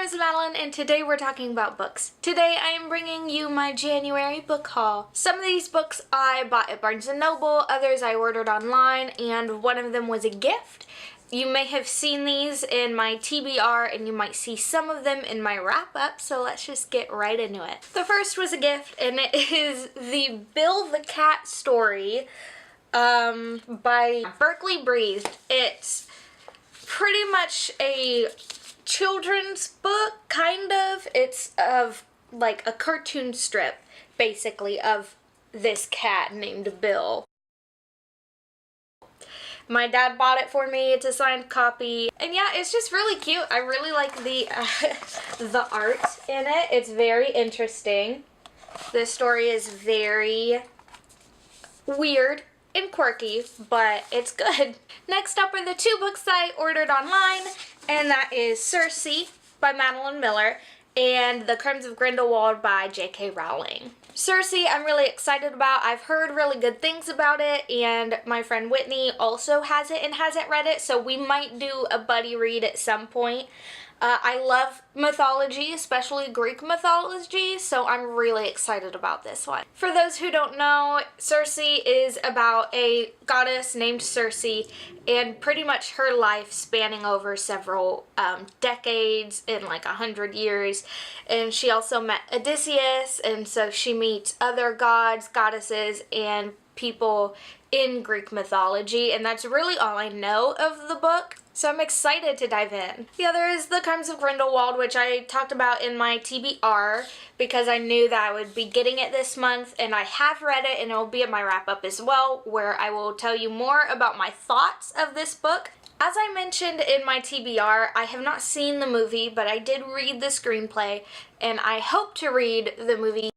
is Madeline, and today we're talking about books. Today I am bringing you my January book haul. Some of these books I bought at Barnes & Noble, others I ordered online, and one of them was a gift. You may have seen these in my TBR, and you might see some of them in my wrap-up, so let's just get right into it. The first was a gift, and it is the Bill the Cat story by Berkeley Breathed. It's pretty much a children's book, kind of. It's of like a cartoon strip, basically, of this cat named Bill. My dad bought it for me. It's a signed copy. And yeah, it's just really cute. I really like the the art in it. It's very interesting. This story is very weird and quirky, but it's good. Next up are the two books that I ordered online, and that is Circe by Madeline Miller and The Crimes of Grindelwald by J.K. Rowling. Circe I'm really excited about. I've heard really good things about it, and my friend Whitney also has it and hasn't read it, so we might do a buddy read at some point. I love mythology, especially Greek mythology, so I'm really excited about this one. For those who don't know, Circe is about a goddess named Circe and pretty much her life spanning over several decades in like 100 years. And she also met Odysseus, and so she meets other gods, goddesses, and people in Greek mythology, and that's really all I know of the book, so I'm excited to dive in. The other is The Crimes of Grindelwald, which I talked about in my TBR because I knew that I would be getting it this month, and I have read it, and it will be in my wrap-up as well, where I will tell you more about my thoughts of this book. As I mentioned in my TBR, I have not seen the movie, but I did read the screenplay, and I hope to read the movie.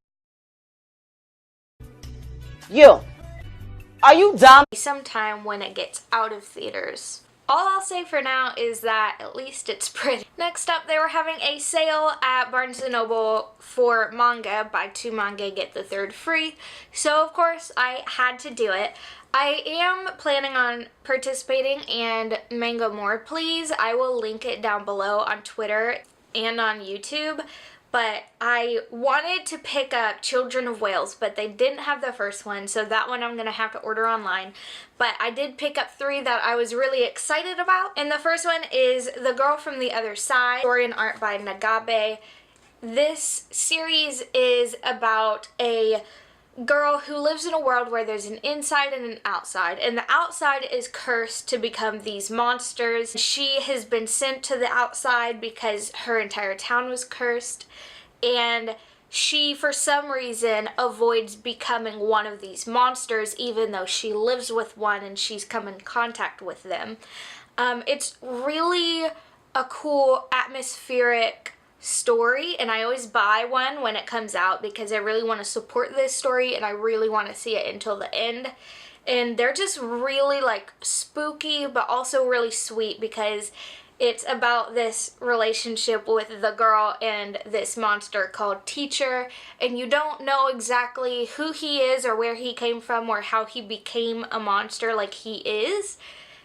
Are you dumb? Sometime when it gets out of theaters. All I'll say for now is that at least it's pretty. Next up, they were having a sale at Barnes & Noble for manga. Buy two manga, get the third free. So of course I had to do it. I am planning on participating in Manga More Please. I will link it down below on Twitter and on YouTube. But I wanted to pick up Children of Whales, but they didn't have the first one, so that one I'm going to have to order online. But I did pick up three that I was really excited about. And the first one is The Girl from the Other Side, story and art by Nagabe. This series is about a girl who lives in a world where there's an inside and an outside, and the outside is cursed to become these monsters. She has been sent to the outside because her entire town was cursed, and she for some reason avoids becoming one of these monsters even though she lives with one and she's come in contact with them. It's really a cool atmospheric story, and I always buy one when it comes out because I really want to support this story and I really want to see it until the end. And they're just really like spooky but also really sweet because it's about this relationship with the girl and this monster called Teacher, and you don't know exactly who he is or where he came from or how he became a monster like he is.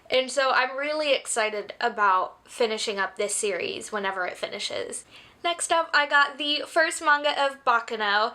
And so I'm really excited about finishing up this series whenever it finishes. Next up, I got the first manga of Baccano.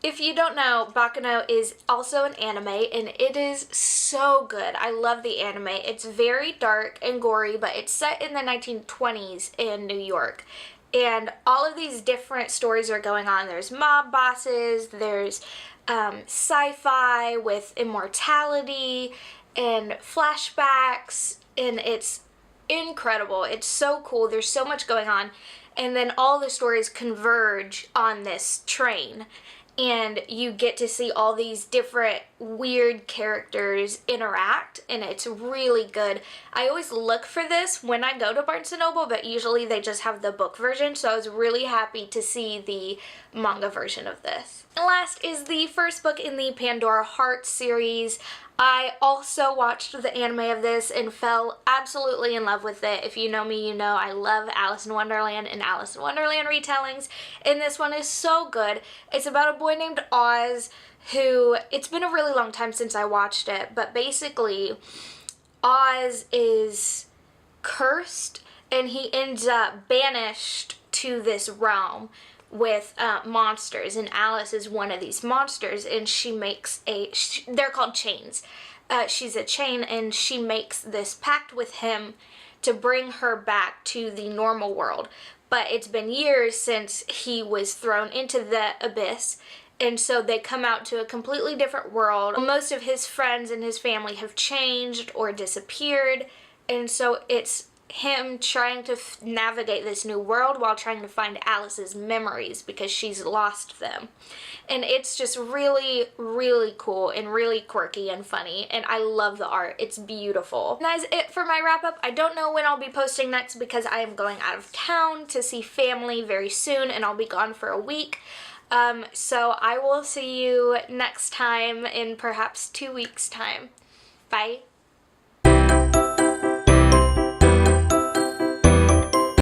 If you don't know, Baccano is also an anime, and it is so good. I love the anime. It's very dark and gory, but it's set in the 1920s in New York. And all of these different stories are going on. There's mob bosses, there's sci-fi with immortality, and flashbacks, and it's incredible. It's so cool. There's so much going on, and then all the stories converge on this train, and you get to see all these different weird characters interact, and it's really good. I always look for this when I go to Barnes & Noble, but usually they just have the book version, so I was really happy to see the manga version of this. And last is the first book in the Pandora Heart series. I also watched the anime of this and fell absolutely in love with it. If you know me, you know I love Alice in Wonderland and Alice in Wonderland retellings, and this one is so good. It's about a boy named Oz who, it's been a really long time since I watched it, but basically Oz is cursed and he ends up banished to this realm with monsters, and Alice is one of these monsters, and she makes they're called chains. She's a chain, and she makes this pact with him to bring her back to the normal world. But it's been years since he was thrown into the abyss, and so they come out to a completely different world. Most of his friends and his family have changed or disappeared, and so it's him trying to navigate this new world while trying to find Alice's memories because she's lost them. And it's just really, really cool and really quirky and funny, and I love the art. It's beautiful. And that's it for my wrap up. I don't know when I'll be posting next because I am going out of town to see family very soon, and I'll be gone for a week. So I will see you next time in perhaps 2 weeks' time. Bye.